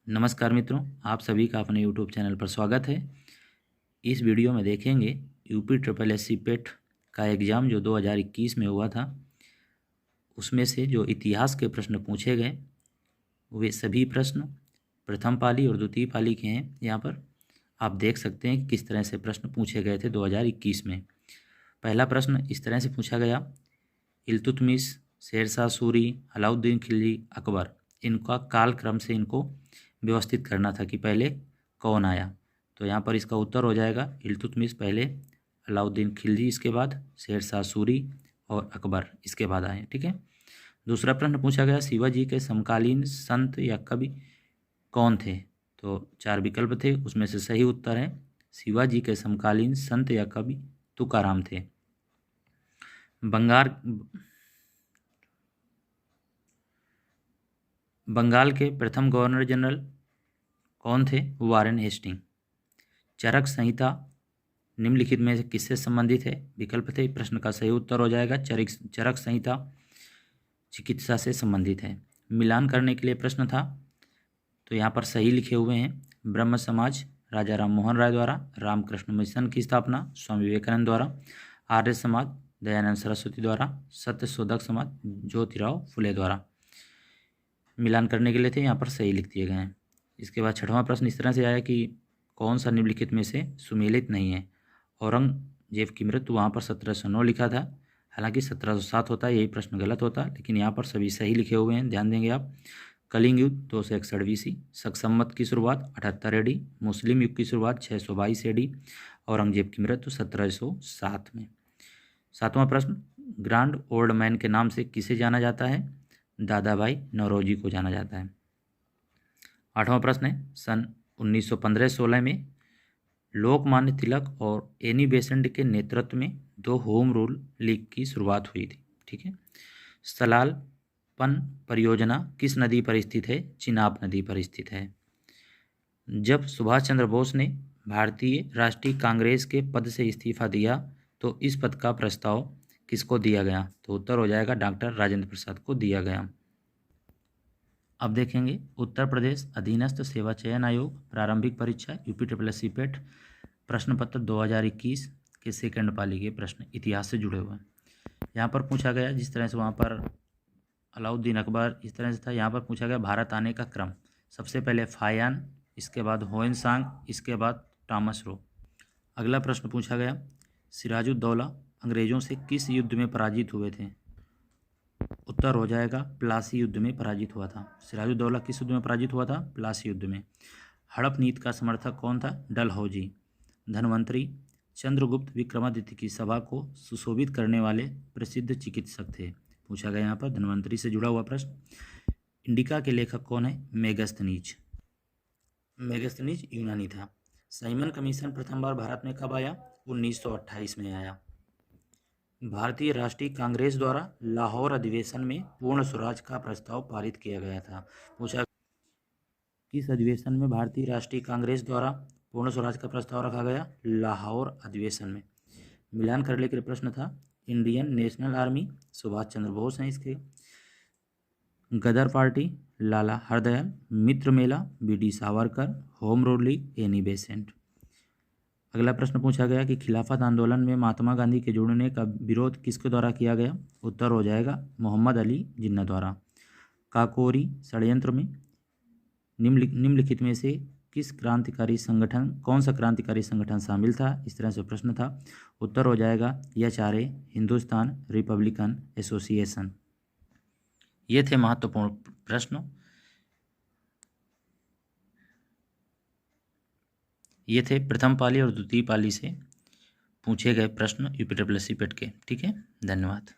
नमस्कार मित्रों, आप सभी का अपने YouTube चैनल पर स्वागत है। इस वीडियो में देखेंगे यूपी ट्रिपल एस सी पेट का एग्ज़ाम जो 2021 में हुआ था, उसमें से जो इतिहास के प्रश्न पूछे गए वे सभी प्रश्न प्रथम पाली और द्वितीय पाली के हैं। यहाँ पर आप देख सकते हैं कि किस तरह से प्रश्न पूछे गए थे 2021 में। पहला प्रश्न इस तरह से पूछा गया, इल्तुतमिश, शेरशाह सूरी, अलाउद्दीन खिलजी, अकबर, इनका कालक्रम से इनको व्यवस्थित करना था कि पहले कौन आया। तो यहाँ पर इसका उत्तर हो जाएगा इल्तुतमिश पहले, अलाउद्दीन खिलजी इसके बाद, शेरशाह सूरी और अकबर इसके बाद आए। ठीक है। दूसरा प्रश्न पूछा गया, शिवाजी के समकालीन संत या कवि कौन थे। तो 4 विकल्प थे, उसमें से सही उत्तर है शिवाजी के समकालीन संत या कवि तुकाराम थे। बंगाल के प्रथम गवर्नर जनरल कौन थे, वारेन हेस्टिंग। चरक संहिता निम्नलिखित में से किससे संबंधित है, विकल्प थे, प्रश्न का सही उत्तर हो जाएगा चरक संहिता चिकित्सा से संबंधित है। मिलान करने के लिए प्रश्न था, तो यहाँ पर सही लिखे हुए हैं, ब्रह्म समाज राजा राम मोहन राय द्वारा, रामकृष्ण मिशन की स्थापना स्वामी विवेकानंद द्वारा, आर्य समाज दयानंद सरस्वती द्वारा, सत्य शोधक समाज ज्योतिराव फुले द्वारा। मिलान करने के लिए थे, यहाँ पर सही लिख दिए गए हैं। इसके बाद छठवां प्रश्न इस तरह से आया कि कौन सा निम्नलिखित में से सुमेलित नहीं है। औरंगजेब की मृत्यु वहाँ पर 1709 लिखा था, हालांकि 1707 होता है, यही प्रश्न गलत होता, लेकिन यहाँ पर सभी सही लिखे हुए हैं, ध्यान देंगे आप। कलिंग युद्ध 261 BC, शक संवत की शुरुआत 78 AD, मुस्लिम युग की शुरुआत 622 AD, औरंगजेब की मृत्यु 1707 में। सातवां प्रश्न, ग्रांड ओल्ड मैन के नाम से किसे जाना जाता है, दादा भाई नौरोजी को जाना जाता है। आठवां प्रश्न है, सन 1915-16 में लोकमान्य तिलक और एनी बेसेंट के नेतृत्व में 2 होम रूल लीग की शुरुआत हुई थी। ठीक है। सलालपन परियोजना किस नदी पर स्थित है, चिनाब नदी पर स्थित है। जब सुभाष चंद्र बोस ने भारतीय राष्ट्रीय कांग्रेस के पद से इस्तीफा दिया तो इस पद का प्रस्ताव किसको दिया गया, तो उत्तर हो जाएगा डॉक्टर राजेंद्र प्रसाद को दिया गया। अब देखेंगे उत्तर प्रदेश अधीनस्थ सेवा चयन आयोग प्रारंभिक परीक्षा यूपी ट्रिपल एस सी पेट प्रश्न पत्र 2021 के सेकंड पाली के प्रश्न इतिहास से जुड़े हुए हैं। यहाँ पर पूछा गया, जिस तरह से वहाँ पर अलाउद्दीन अकबर इस तरह से था, यहाँ पर पूछा गया भारत आने का क्रम। सबसे पहले फायान, इसके बाद होएनसांग, इसके बाद टॉमस रो। अगला प्रश्न पूछा गया, सिराजुद्दौला अंग्रेजों से किस युद्ध में पराजित हुए थे। उत्तर हो जाएगा प्लासी युद्ध में पराजित हुआ था। सिराजुद्दौला किस युद्ध में पराजित हुआ था, प्लासी युद्ध में। हड़प नीति का समर्थक कौन था, डलहौजी। धन्वंतरी चंद्रगुप्त विक्रमादित्य की सभा को सुशोभित करने वाले प्रसिद्ध चिकित्सक थे। पूछा गया यहाँ पर धन्वंतरी से जुड़ा हुआ प्रश्न। इंडिका के लेखक कौन है, मेगस्थनीज। मेगस्थनीज यूनानी था। साइमन कमीशन प्रथम बार भारत में कब आया, 1928 में आया। भारतीय राष्ट्रीय कांग्रेस द्वारा लाहौर अधिवेशन में पूर्ण स्वराज का प्रस्ताव पारित किया गया था। पूछा किस अधिवेशन में भारतीय राष्ट्रीय कांग्रेस द्वारा पूर्ण स्वराज का प्रस्ताव रखा गया, लाहौर अधिवेशन में। मिलान करने के लिए प्रश्न था, Indian national army Subhash Chandra Bose हैं इसके, गदर पार्टी लाला हरदयाल, मित्र मेला BD Savarkar, home rule league Annie Besant. अगला प्रश्न पूछा गया कि खिलाफत आंदोलन में महात्मा गांधी के जुड़ने का विरोध किसके द्वारा किया गया। उत्तर हो जाएगा मोहम्मद अली जिन्ना द्वारा। काकोरी षड्यंत्र में निम्नलिखित में से किस क्रांतिकारी संगठन, कौन सा क्रांतिकारी संगठन शामिल था, इस तरह से प्रश्न था। उत्तर हो जाएगा HRA, हिंदुस्तान रिपब्लिकन एसोसिएशन। ये थे महत्वपूर्ण प्रश्न। ये थे प्रथम पाली और द्वितीय पाली से पूछे गए प्रश्न यूपी ट्रिपल एस सी पेट के। ठीक है, धन्यवाद।